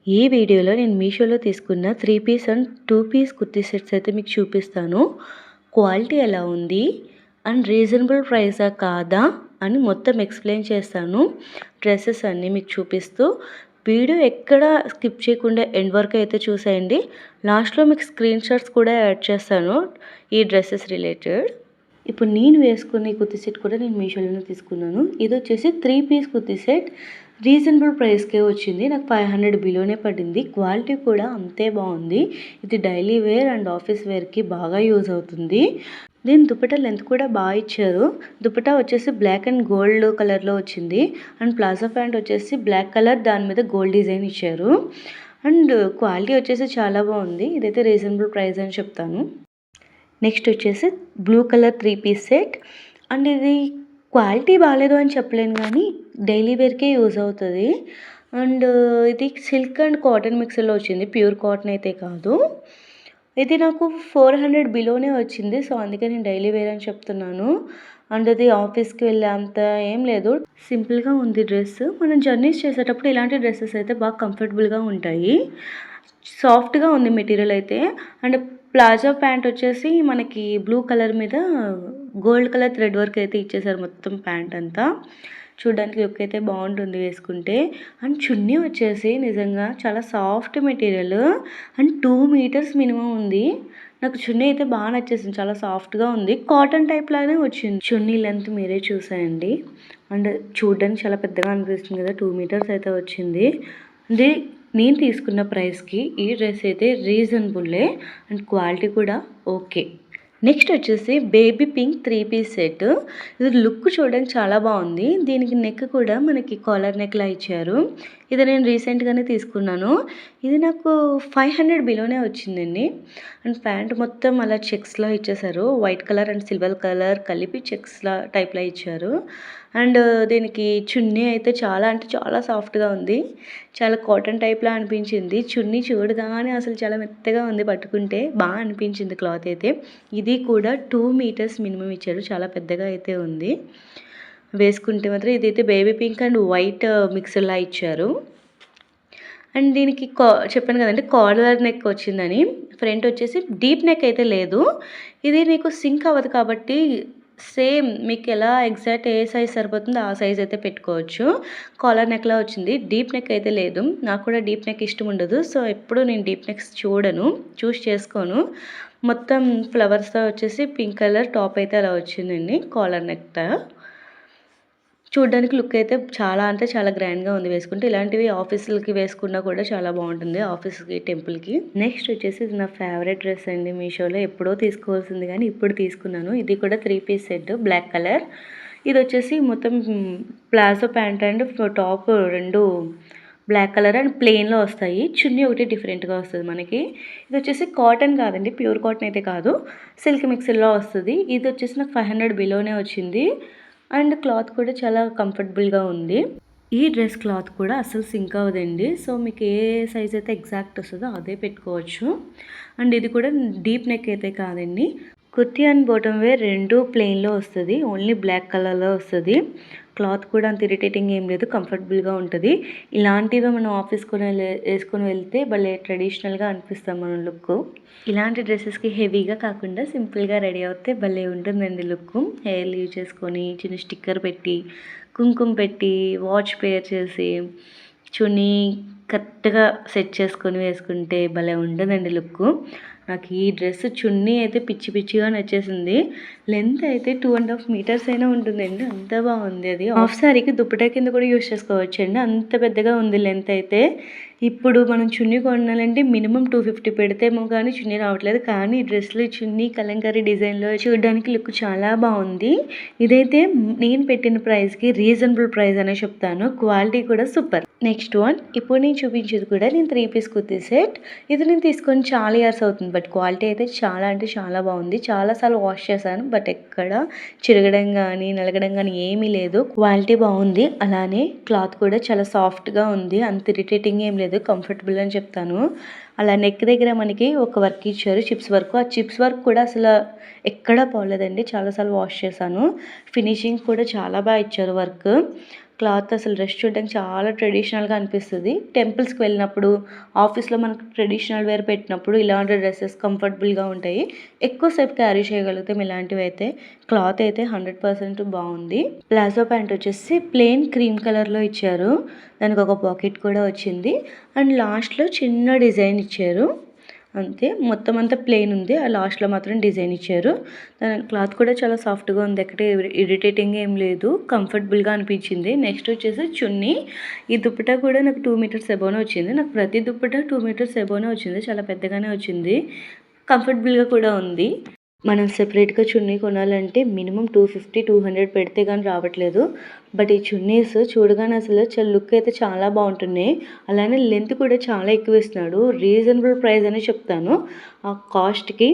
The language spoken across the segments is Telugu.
ఈ వీడియోలో నేను మీషోలో తీసుకున్న 3 piece and 2 piece kurti sets అయితే మీకు చూపిస్తాను. క్వాలిటీ ఎలా ఉంది అండ్ రీజనబుల్ ప్రైసా కాదా అని మొత్తం ఎక్స్ప్లెయిన్ చేస్తాను. డ్రెస్సెస్ అన్నీ మీకు చూపిస్తూ వీడియో ఎక్కడ స్కిప్ చేయకుండా ఎండ్ వరకు అయితే చూసేయండి. లాస్ట్లో మీకు స్క్రీన్ షాట్స్ కూడా యాడ్ చేస్తాను ఈ డ్రెస్సెస్ రిలేటెడ్. ఇప్పుడు నేను వేసుకున్న ఈ కుర్తీ సెట్ కూడా నేను మీషోలోనే తీసుకున్నాను. ఇది వచ్చేసి 3 పీస్ కుర్తీ సెట్. రీజనబుల్ ప్రైస్కే వచ్చింది. నాకు 500 బిలోనే పడింది. క్వాలిటీ కూడా అంతే బాగుంది. ఇది డైలీ వేర్ అండ్ ఆఫీస్ వేర్కి బాగా యూజ్ అవుతుంది. దీని దుపట్టా లెంత్ కూడా బాగా ఇచ్చారు. దుపట్టా వచ్చేసి బ్లాక్ అండ్ గోల్డ్ కలర్లో వచ్చింది. అండ్ ప్లాజో ప్యాంట్ వచ్చేసి బ్లాక్ కలర్, దాని మీద గోల్డ్ డిజైన్ ఇచ్చారు. అండ్ క్వాలిటీ వచ్చేసి చాలా బాగుంది. ఇదైతే రీజనబుల్ ప్రైస్ అని చెప్తాను. నెక్స్ట్ వచ్చేసి blue colour 3 piece set. And ఇది క్వాలిటీ బాగాలేదు అని చెప్పలేను, కానీ డైలీ వేర్కే యూజ్ అవుతుంది. అండ్ ఇది సిల్క్ అండ్ కాటన్ మిక్స్లో వచ్చింది, ప్యూర్ కాటన్ అయితే కాదు. ఇది నాకు 400 బిలోనే వచ్చింది. సో అందుకే నేను డైలీ వేర్ అని చెప్తున్నాను. అండ్ అది ఆఫీస్కి వెళ్ళే అంత ఏం లేదు, సింపుల్గా ఉంది డ్రెస్. మనం జర్నీస్ చేసేటప్పుడు ఇలాంటి డ్రెస్సెస్ అయితే బాగా కంఫర్టబుల్గా ఉంటాయి. సాఫ్ట్గా ఉంది మెటీరియల్ అయితే. అండ్ ప్లాజో ప్యాంట్ వచ్చేసి మనకి బ్లూ కలర్ మీద గోల్డ్ కలర్ థ్రెడ్ వర్క్ అయితే ఇచ్చేసారు మొత్తం ప్యాంట్ అంతా. చూడడానికి లుక్ అయితే బాగుంటుంది వేసుకుంటే. అండ్ చున్నీ వచ్చేసి నిజంగా చాలా soft material and 2 metres minimum ఉంది. నాకు చున్నీ అయితే బాగా నచ్చేసింది, చాలా సాఫ్ట్గా ఉంది. కాటన్ టైప్ లానే వచ్చింది. చున్నీ లెంత్ మీరే చూసాయండి. అండ్ చూడడానికి చాలా పెద్దగా అనిపిస్తుంది కదా, 2 మీటర్స్ అయితే వచ్చింది. ఇది నేను తీసుకున్న ప్రైస్కి ఈ డ్రెస్ అయితే రీజనబుల్లే అండ్ క్వాలిటీ కూడా ఓకే. నెక్స్ట్ వచ్చేసి బేబీ పింక్ 3 పీస్ సెట్. ఇది లుక్ చూడడానికి చాలా బాగుంది. దీనికి నెక్ కూడా మనకి కాలర్ నెక్లా ఇచ్చారు. ఇది నేను రీసెంట్గానే తీసుకున్నాను. ఇది నాకు 500 బిలోనే వచ్చిందండి. అండ్ ప్యాంట్ మొత్తం అలా చెక్స్లా ఇచ్చేసారు. White colour and silver colour కలిపి చెక్స్లా టైప్లా ఇచ్చారు. అండ్ దీనికి చున్నీ అయితే చాలా అంటే చాలా సాఫ్ట్గా ఉంది. చాలా కాటన్ టైప్లా అనిపించింది. చున్నీ చూడగానే అసలు చాలా మెత్తగా ఉంది, పట్టుకుంటే బాగా అనిపించింది క్లాత్ అయితే. ఇది కూడా 2 మీటర్స్ మినిమం ఇచ్చారు, చాలా పెద్దగా అయితే ఉంది. వేసుకుంటే మాత్రం ఇదైతే బేబీ పింక్ అండ్ వైట్ మిక్స్లా ఇచ్చారు. అండ్ దీనికి చెప్పాను కదండి కాలర్ నెక్ వచ్చిందని. ఫ్రంట్ వచ్చేసి డీప్ నెక్ అయితే లేదు. ఇది నీకు సింక్ అవ్వదు కాబట్టి సేమ్ మీకు ఎలా ఎగ్జాక్ట్ ఏ సైజ్ సరిపోతుందో ఆ సైజ్ అయితే పెట్టుకోవచ్చు. కాలర్ నెక్లా వచ్చింది, డీప్ నెక్ అయితే లేదు. నాకు కూడా డీప్ నెక్ ఇష్టం ఉండదు. సో ఎప్పుడు నేను డీప్ నెక్స్ చూస్ చేసుకోను. మొత్తం ఫ్లవర్స్తో వచ్చేసి పింక్ కలర్ టాప్ అయితే అలా వచ్చిందండి, కాలర్ నెక్తో. చూడడానికి లుక్ అయితే చాలా అంటే చాలా గ్రాండ్గా ఉంది వేసుకుంటే. ఇలాంటివి ఆఫీసులకి వేసుకున్నా కూడా చాలా బాగుంటుంది, ఆఫీస్కి, టెంపుల్కి. నెక్స్ట్ వచ్చేసి ఇది నా ఫేవరెట్ డ్రెస్ అండి. మీషోలో ఎప్పుడో తీసుకోవాల్సింది కానీ ఇప్పుడు తీసుకున్నాను. ఇది కూడా 3 పీస్ సెట్, బ్లాక్ కలర్. ఇది వచ్చేసి మొత్తం ప్లాజో ప్యాంట్ అండ్ టాప్ రెండు బ్లాక్ కలర్ అండ్ ప్లెయిన్లో వస్తాయి. చున్నీ ఒకటి డిఫరెంట్గా వస్తుంది మనకి. ఇది వచ్చేసి కాటన్ కాదండి, ప్యూర్ కాటన్ అయితే కాదు, సిల్క్ మిక్స్లో వస్తుంది. ఇది వచ్చేసి నాకు 500 బిలోనే వచ్చింది. అండ్ క్లాత్ కూడా చాలా కంఫర్టబుల్గా ఉంది. ఈ డ్రెస్ క్లాత్ కూడా అసలు సింక్ అవ్వదండి. సో మీకు ఏ సైజ్ అయితే ఎగ్జాక్ట్ వస్తుందో అదే పెట్టుకోవచ్చు. అండ్ ఇది కూడా డీప్ నెక్ అయితే కాదండి. కుర్తీ అండ్ బాటమ్ వేర్ రెండు ప్లెయిన్లో వస్తుంది, ఓన్లీ బ్లాక్ కలర్లో వస్తుంది. క్లాత్ కూడా అంత ఇరిటేటింగ్ ఏం లేదు, కంఫర్టబుల్గా ఉంటుంది. ఇలాంటివి మనం ఆఫీస్కి వేసుకొని వెళ్తే భలే ట్రెడిషనల్గా అనిపిస్తాం మన లుక్. ఇలాంటి డ్రెస్సెస్కి హెవీగా కాకుండా సింపుల్గా రెడీ అవుతే భలే ఉంటుందండి లుక్. హెయిర్ లీవ్ చేసుకొని చిన్న స్టిక్కర్ పెట్టి, కుంకుమ పెట్టి, వాచ్ పేర్ చేసి, చున్నీ కరెక్ట్గా సెట్ చేసుకొని వేసుకుంటే భలే ఉంటుందండి లుక్. నాకు ఈ డ్రెస్ చున్నీ అయితే పిచ్చి పిచ్చిగా నచ్చేసింది. లెంత్ అయితే 2.5 మీటర్స్ అయినా ఉంటుందండి, అంత బాగుంది. అది హాఫ్ సారీకి దుపట్టా కింద కూడా యూజ్ చేసుకోవచ్చు అండి, అంత పెద్దగా ఉంది లెంత్ అయితే. ఇప్పుడు మనం చున్నీ కొనాలంటే మినిమం 250 పెడితేమో కానీ చున్నీ రావట్లేదు. కానీ ఈ డ్రెస్లో చున్నీ కలంకారీ డిజైన్లో చూడడానికి లుక్ చాలా బాగుంది. ఇదైతే నేను పెట్టిన ప్రైస్కి రీజనబుల్ ప్రైస్ అనే చెప్తాను. క్వాలిటీ కూడా సూపర్. నెక్స్ట్ వన్, ఇప్పుడు నేను చూపించేది కూడా నేను 3 పీస్ కుర్తీ సెట్. ఇది నేను తీసుకొని చాలా ఇయర్స్ అవుతుంది, బట్ క్వాలిటీ అయితే చాలా అంటే చాలా బాగుంది. చాలాసార్లు వాష్ చేశాను, బట్ ఎక్కడ చిరగడం కానీ నలగడం కానీ ఏమీ లేదు. క్వాలిటీ బాగుంది. అలానే క్లాత్ కూడా చాలా సాఫ్ట్గా ఉంది, అంత ఇరిటేటింగ్ ఏం లేదు, కంఫర్టబుల్ అని చెప్తాను. అలా నెక్ దగ్గర మనకి ఒక వర్క్ ఇచ్చారు, చిప్స్ వర్క్. ఆ చిప్స్ వర్క్ కూడా అసలు ఎక్కడా పోలేదండి, చాలాసార్లు వాష్ చేశాను. ఫినిషింగ్ కూడా చాలా బాగా ఇచ్చారు వర్క్. క్లాత్ అసలు డ్రెస్ చూడడానికి చాలా ట్రెడిషనల్గా అనిపిస్తుంది. టెంపుల్స్కి వెళ్ళినప్పుడు, ఆఫీస్లో మనకు ట్రెడిషనల్ వేర్ పెట్టినప్పుడు ఇలాంటి డ్రెస్సెస్ కంఫర్టబుల్గా ఉంటాయి. ఎక్కువసేపు క్యారీ చేయగలుగుతాం ఇలాంటివి అయితే. క్లాత్ అయితే 100% బాగుంది. ప్లాజో ప్యాంట్ వచ్చేసి ప్లెయిన్ క్రీమ్ కలర్లో ఇచ్చారు. దానికి ఒక పాకెట్ కూడా వచ్చింది. అండ్ లాస్ట్లో చిన్న డిజైన్ ఇచ్చారు అంతే. మొత్తం అంతా ప్లెయిన్ ఉంది. ఆ లాస్ట్లో మాత్రం డిజైన్ ఇచ్చారు. దాని క్లాత్ కూడా చాలా సాఫ్ట్గా ఉంది. ఎక్కడే ఇరిటేటింగ్ ఏం లేదు. కంఫర్టబుల్గా అనిపించింది. నెక్స్ట్ వచ్చేసి చున్నీ. ఈ దుప్పటా కూడా నాకు 2 మీటర్స్ ఎబోనే వచ్చింది. నాకు ప్రతి దుప్పటా 2 మీటర్స్ ఎబోనే వచ్చింది. చాలా పెద్దగానే వచ్చింది. కంఫర్టబుల్గా కూడా ఉంది. మనం సెపరేట్గా చున్నీ కొనాలంటే మినిమం 250-200 పెడితే కానీ రావట్లేదు. బట్ ఈ చున్నీస్ చూడగానే అసలు లుక్ అయితే చాలా బాగుంటున్నాయి. అలానే లెంత్ కూడా చాలా ఎక్కువ ఇస్తున్నాడు. రీజనబుల్ ప్రైస్ అని చెప్తాను ఆ కాస్ట్కి,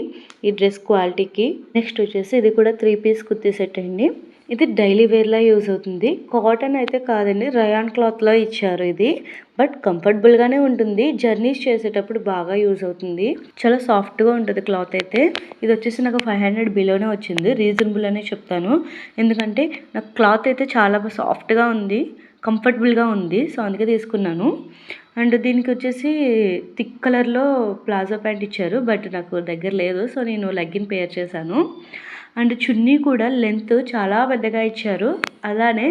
ఈ డ్రెస్ క్వాలిటీకి. నెక్స్ట్ వచ్చేసి ఇది కూడా 3 పీస్ కుర్తీ సెట్ అండి. ఇది డైలీ వేర్లా యూజ్ అవుతుంది. కాటన్ అయితే కాదండి, రయాన్ క్లాత్లో ఇచ్చారు ఇది. బట్ కంఫర్టబుల్గానే ఉంటుంది. జర్నీస్ చేసేటప్పుడు బాగా యూజ్ అవుతుంది. చాలా సాఫ్ట్గా ఉంటుంది క్లాత్ అయితే. ఇది వచ్చేసి నాకు 500 బిలోనే వచ్చింది. రీజనబుల్ అనే చెప్తాను. ఎందుకంటే నాకు క్లాత్ అయితే చాలా సాఫ్ట్గా ఉంది, కంఫర్టబుల్గా ఉంది. సో అందుకే తీసుకున్నాను. అండ్ దీనికి వచ్చేసి థిక్ కలర్లో ప్లాజో ప్యాంట్ ఇచ్చారు. బట్ నాకు దగ్గర లేదు. సో నేను లెగ్గిన్ పేర్ చేశాను. అండ్ చున్నీ కూడా లెంత్ చాలా పెద్దగా ఇచ్చారు. అలానే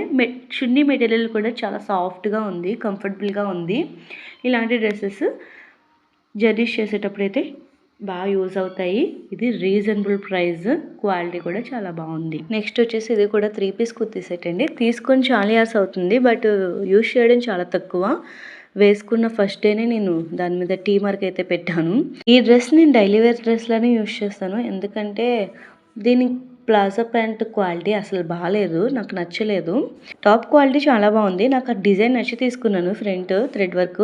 చున్నీ మెటీరియల్ కూడా చాలా సాఫ్ట్గా ఉంది, కంఫర్టబుల్గా ఉంది. ఇలాంటి డ్రెస్సెస్ జర్నీస్ చేసేటప్పుడు అయితే బాగా యూజ్ అవుతాయి. ఇది రీజనబుల్ ప్రైస్, క్వాలిటీ కూడా చాలా బాగుంది. నెక్స్ట్ వచ్చేసి ఇది కూడా 3 పీస్ కుర్తీ సెట్ అండి. తీసుకొని చాలా ఇయర్స్ అవుతుంది. బట్ యూజ్ చేయడం చాలా తక్కువ. వేసుకున్న ఫస్ట్ డేనే నేను దాని మీద టీ మార్క్ అయితే పెట్టాను. ఈ డ్రెస్ నేను డైలీ వేర్ డ్రెస్లానే యూజ్ చేస్తాను. ఎందుకంటే దీని ప్లాజో ప్యాంట్ క్వాలిటీ అసలు బాగాలేదు, నాకు నచ్చలేదు. టాప్ క్వాలిటీ చాలా బాగుంది. నాకు ఆ డిజైన్ నచ్చి తీసుకున్నాను. ఫ్రంట్ థ్రెడ్ వర్క్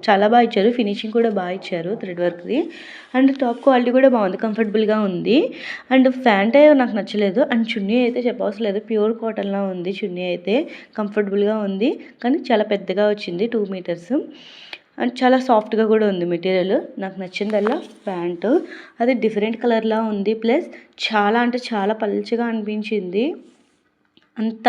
చాలా బాగా ఇచ్చారు. ఫినిషింగ్ కూడా బాగా ఇచ్చారు థ్రెడ్ వర్క్ది. అండ్ టాప్ క్వాలిటీ కూడా బాగుంది, కంఫర్టబుల్గా ఉంది. అండ్ ప్యాంట్ నాకు నచ్చలేదు. అండ్ చున్నీ అయితే చెప్పవసరం లేదు, ప్యూర్ కాటన్లా ఉంది. చున్నీ అయితే కంఫర్టబుల్గా ఉంది, కానీ చాలా పెద్దగా వచ్చింది, 2 మీటర్స్. అండ్ చాలా సాఫ్ట్గా కూడా ఉంది మెటీరియల్. నాకు నచ్చిందల్లా ప్యాంటు. అది డిఫరెంట్ కలర్లా ఉంది. ప్లస్ చాలా అంటే చాలా పల్చగా అనిపించింది. అంత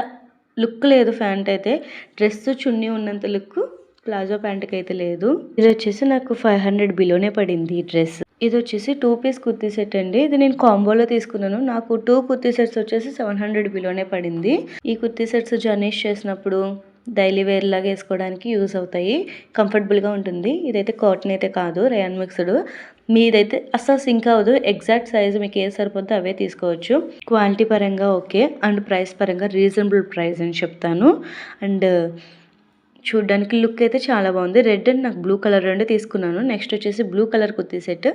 లుక్ లేదు ప్యాంట్ అయితే. డ్రెస్ చున్నీ ఉన్నంత లుక్ ప్లాజో ప్యాంట్కి అయితే లేదు. ఇది వచ్చేసి నాకు 500 బిలోనే పడింది ఈ డ్రెస్. ఇది వచ్చేసి 2 పీస్ కుర్తీ సెట్ అండి. ఇది నేను కాంబోలో తీసుకున్నాను. నాకు 2 కుర్తీ సెట్స్ వచ్చేసి 700 బిలోనే పడింది. ఈ కుర్తీ సెట్స్ జర్నీస్ చేసినప్పుడు డైలీ వేర్ లాగా వేసుకోవడానికి యూజ్ అవుతాయి. కంఫర్టబుల్గా ఉంటుంది. ఇదైతే కాటన్ అయితే కాదు, రేయాన్ మిక్స్డ్. మీదైతే అస్సలు సింక్ అవ్వదు. ఎగ్జాక్ట్ సైజు మీకు ఏ సరిపోద్దో అవే తీసుకోవచ్చు. క్వాలిటీ పరంగా ఓకే, అండ్ ప్రైస్ పరంగా రీజనబుల్ ప్రైస్ అని చెప్తాను. అండ్ చూడ్డానికి లుక్ అయితే చాలా బాగుంది. రెడ్ అండ్ నాకు బ్లూ కలర్ రెండు తీసుకున్నాను. నెక్స్ట్ వచ్చేసి బ్లూ కలర్ కుర్తీ సెట్.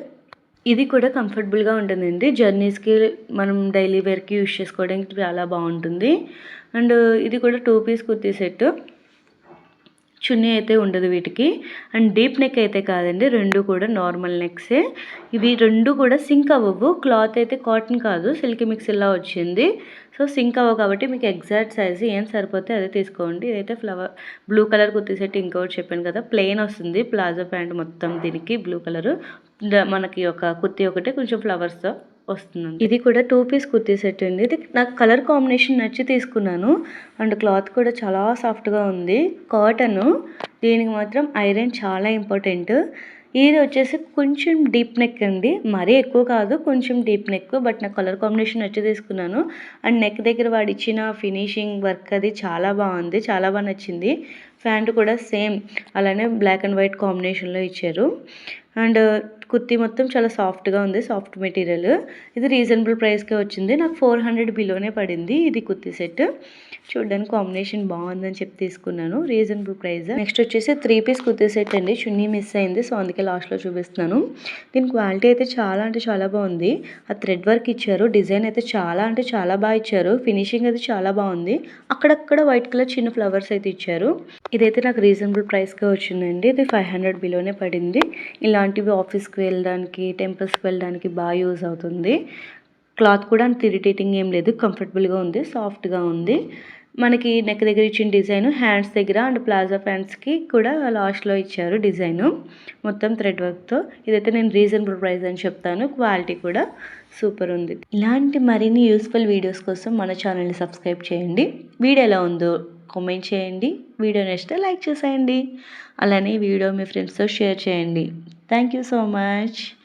ఇది కూడా కంఫర్టబుల్గా ఉంటుందండి. జర్నీస్కి మనం డైలీ వేర్కి యూజ్ చేసుకోవడానికి చాలా బాగుంటుంది. అండ్ ఇది కూడా 2 పీస్ కుర్తీ సెట్. చున్నీ అయితే ఉండదు వీటికి. అండ్ డీప్ నెక్ అయితే కాదండి, రెండు కూడా నార్మల్ నెక్సే. ఇవి రెండు కూడా సింక్ అవ్వవు. క్లాత్ అయితే కాటన్ కాదు, సిల్కీ మిక్స్లా వచ్చింది. సో సింక్ అవ్వవు కాబట్టి మీకు ఎగ్జాక్ట్ సైజు ఏం సరిపోతే అదే తీసుకోండి. ఇదైతే బ్లూ కలర్ కుర్తీ సెట్. ఇంకోటి చెప్పాను కదా, ప్లెయిన్ వస్తుంది ప్లాజో ప్యాంట్ మొత్తం. దీనికి బ్లూ కలరు, మనకి ఒక కుర్తీ ఒకటి కొంచెం ఫ్లవర్స్తో వస్తుంది. ఇది కూడా 2 పీస్ కుర్తీ సెట్ అండి. ఇది నాకు కలర్ కాంబినేషన్ నచ్చి తీసుకున్నాను. అండ్ క్లాత్ కూడా చాలా సాఫ్ట్గా ఉంది, కాటన్. దీనికి మాత్రం ఐరన్ చాలా ఇంపార్టెంట్. ఇది వచ్చేసి కొంచెం డీప్ నెక్ అండి, మరీ ఎక్కువ కాదు, కొంచెం డీప్ నెక్. బట్ నాకు కలర్ కాంబినేషన్ నచ్చి తీసుకున్నాను. అండ్ నెక్ దగ్గర వాడు ఇచ్చిన ఫినిషింగ్ వర్క్ అది చాలా బాగుంది, చాలా బాగా నచ్చింది. ప్యాంట్ కూడా సేమ్ అలానే బ్లాక్ అండ్ వైట్ కాంబినేషన్లో ఇచ్చారు. అండ్ కుర్తీ మొత్తం చాలా సాఫ్ట్గా ఉంది, సాఫ్ట్ మెటీరియల్. ఇది రీజనబుల్ ప్రైస్కే వచ్చింది. నాకు 400 బిలోనే పడింది ఇది కుర్తీ సెట్. చూడడానికి కాంబినేషన్ బాగుందని చెప్పి తీసుకున్నాను, రీజనబుల్ ప్రైస్. నెక్స్ట్ వచ్చేసి 3 పీస్ కుర్తీ సెట్ అండి. చున్నీ మిస్ అయింది, సో అందుకే లాస్ట్లో చూపిస్తున్నాను. దీని క్వాలిటీ అయితే చాలా అంటే చాలా బాగుంది. ఆ థ్రెడ్ వర్క్ ఇచ్చారు, డిజైన్ అయితే చాలా అంటే చాలా బాగా ఇచ్చారు. ఫినిషింగ్ అయితే చాలా బాగుంది. అక్కడక్కడ వైట్ కలర్ చిన్న ఫ్లవర్స్ అయితే ఇచ్చారు. ఇదైతే నాకు రీజనబుల్ ప్రైస్కే వచ్చిందండి. ఇది 500 బిలోనే పడింది. ఇలాంటివి ఆఫీస్కి వెళ్ళడానికి, టెంపుల్స్కి వెళ్ళడానికి బాగా యూజ్ అవుతుంది. క్లాత్ కూడా అంత ఇరిటేటింగ్ ఏం లేదు, కంఫర్టబుల్గా ఉంది, సాఫ్ట్గా ఉంది. మనకి నెక్ దగ్గర ఇచ్చిన డిజైన్, హ్యాండ్స్ దగ్గర అండ్ ప్లాజో ప్యాంట్స్కి కూడా లాస్ట్లో ఇచ్చారు డిజైను, మొత్తం థ్రెడ్ వర్క్తో. ఇదైతే నేను రీజనబుల్ ప్రైస్ అని చెప్తాను. క్వాలిటీ కూడా సూపర్ ఉంది. ఇలాంటి మరిన్ని యూస్ఫుల్ వీడియోస్ కోసం మన ఛానల్ని సబ్స్క్రైబ్ చేయండి. వీడియో ఎలా ఉందో కామెంట్ చేయండి. వీడియో నచ్చితే లైక్ చేసేయండి. అలానే వీడియో మీ ఫ్రెండ్స్తో షేర్ చేయండి. Thank you so much.